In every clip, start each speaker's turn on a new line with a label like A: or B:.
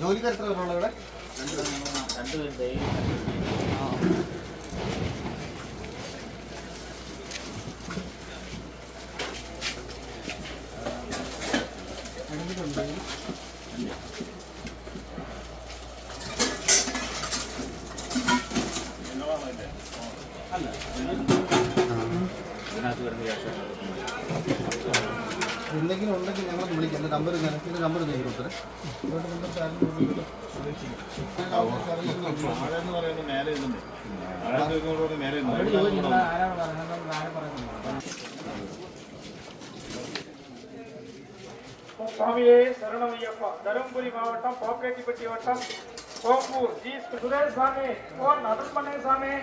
A: ജോലിക്കാർ എത്ര പേരുള്ള ഇവിടെ? എന്തെങ്കിലും ഉണ്ടെങ്കിൽ ഞങ്ങൾ വിളിക്കാം. എൻ്റെ നമ്പർ നമ്പർ കൊടുത്തേ.
B: சுவாமியே சரணமையப்பா. தருமபுரி மாவட்டம் பாப்பேட்டிப்பட்டி வட்டம் கோப்பூர் ஜி சுரேஷ் சாமி போன் அருள் பண்ணே சாமி.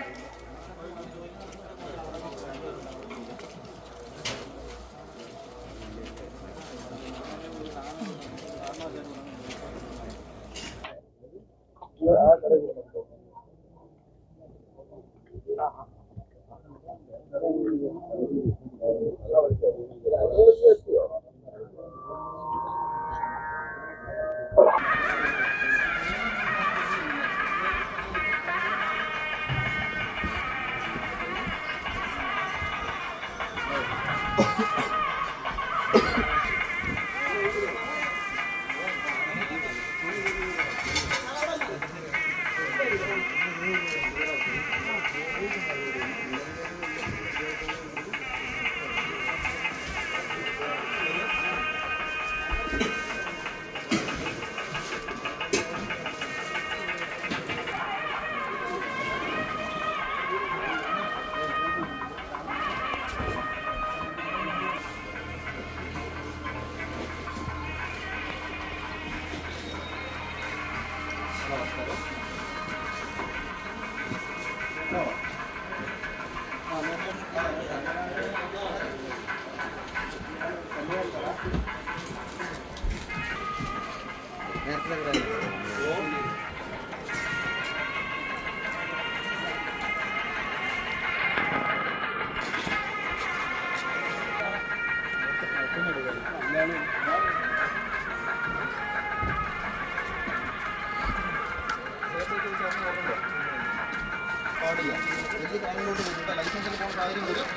B: വലിയ കാര്യങ്ങളോട്ട് വരും. ലൈസൻസിൽ പോകുന്ന സാഹചര്യം വരും.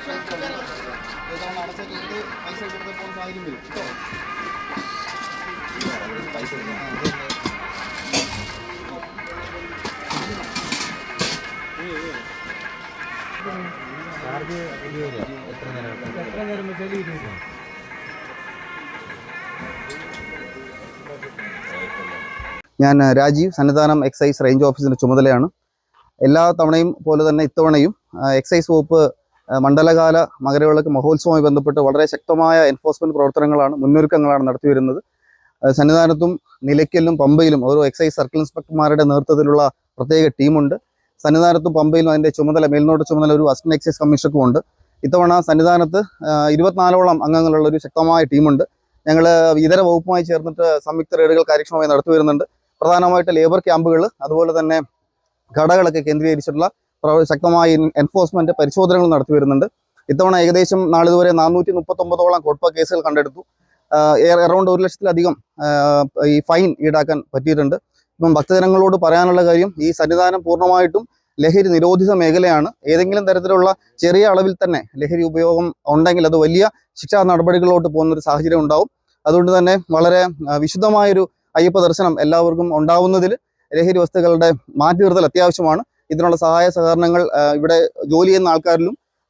B: ഏതാണ് അടച്ചൊക്കെ ഇത് പൈസ കൊടുത്ത് പോകുന്ന സാഹചര്യം വരും കേട്ടോ. പൈസ ചാർജ് എത്ര നേരം വെച്ചാൽ 20 രൂപ. ഞാൻ രാജീവ്, സന്നിധാനം എക്സൈസ് റേഞ്ച് ഓഫീസിൻ്റെ ചുമതലയാണ്. എല്ലാ തവണയും പോലെ തന്നെ ഇത്തവണയും എക്സൈസ് വകുപ്പ് മണ്ഡലകാല മകരവിളക്ക് മഹോത്സവവുമായി ബന്ധപ്പെട്ട് വളരെ ശക്തമായ എൻഫോഴ്സ്മെൻറ്റ് പ്രവർത്തനങ്ങളാണ്, മുന്നൊരുക്കങ്ങളാണ് നടത്തി വരുന്നത്. സന്നിധാനത്തും നിലയ്ക്കലിലും പമ്പയിലും ഓരോ എക്സൈസ് സർക്കിൾ ഇൻസ്പെക്ടർമാരുടെ നേതൃത്വത്തിലുള്ള പ്രത്യേക ടീമുണ്ട്. സന്നിധാനത്തും പമ്പയിലും അതിൻ്റെ ചുമതല, മേൽനോട്ട ചുമതല ഒരു അസിസ്റ്റന്റ് എക്സൈസ് കമ്മീഷണർക്കും ഉണ്ട്. ഇത്തവണ സന്നിധാനത്ത് 24ഓളം അംഗങ്ങളുള്ള ഒരു ശക്തമായ ടീമുണ്ട്. ഞങ്ങൾ ഇതര വകുപ്പുമായി ചേർന്നിട്ട് സംയുക്ത റെയ്ഡുകൾ കാര്യക്ഷമമായി നടത്തി വരുന്നുണ്ട്. പ്രധാനമായിട്ട് ലേബർ ക്യാമ്പുകൾ, അതുപോലെ തന്നെ കടകളൊക്കെ കേന്ദ്രീകരിച്ചിട്ടുള്ള ശക്തമായ എൻഫോഴ്സ്മെന്റ് പരിശോധനകൾ നടത്തി വരുന്നുണ്ട്. ഇത്തവണ ഏകദേശം നാളിതുവരെ 439ഓളം കോട്ട്പ കേസുകൾ കണ്ടെടുത്തു. അറൗണ്ട് 1 ലക്ഷത്തിലധികം ഈ ഫൈൻ ഈടാക്കാൻ പറ്റിയിട്ടുണ്ട്. ഇപ്പം ഭക്തജനങ്ങളോട് പറയാനുള്ള കാര്യം, ഈ സന്നിധാനം പൂർണ്ണമായിട്ടും ലഹരി നിരോധിത മേഖലയാണ്. ഏതെങ്കിലും തരത്തിലുള്ള ചെറിയ അളവിൽ തന്നെ ലഹരി ഉപയോഗം ഉണ്ടെങ്കിൽ അത് വലിയ ശിക്ഷാ നടപടികളിലോട്ട് പോകുന്നൊരു സാഹചര്യം ഉണ്ടാവും. അതുകൊണ്ട് തന്നെ വളരെ വിശുദ്ധമായൊരു അയ്യപ്പ ദർശനം എല്ലാവർക്കും ഉണ്ടാവുന്നതിൽ ലഹരി വസ്തുക്കളുടെ മാറ്റി നിർത്തൽ അത്യാവശ്യമാണ്. ഇതിനുള്ള സഹായ സഹകരണങ്ങൾ ഇവിടെ ജോലി ചെയ്യുന്ന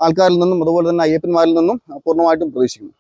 B: ആൾക്കാരിൽ നിന്നും അതുപോലെ തന്നെ അയ്യപ്പന്മാരിൽ നിന്നും പൂർണ്ണമായിട്ടും പ്രതീക്ഷിക്കുന്നു.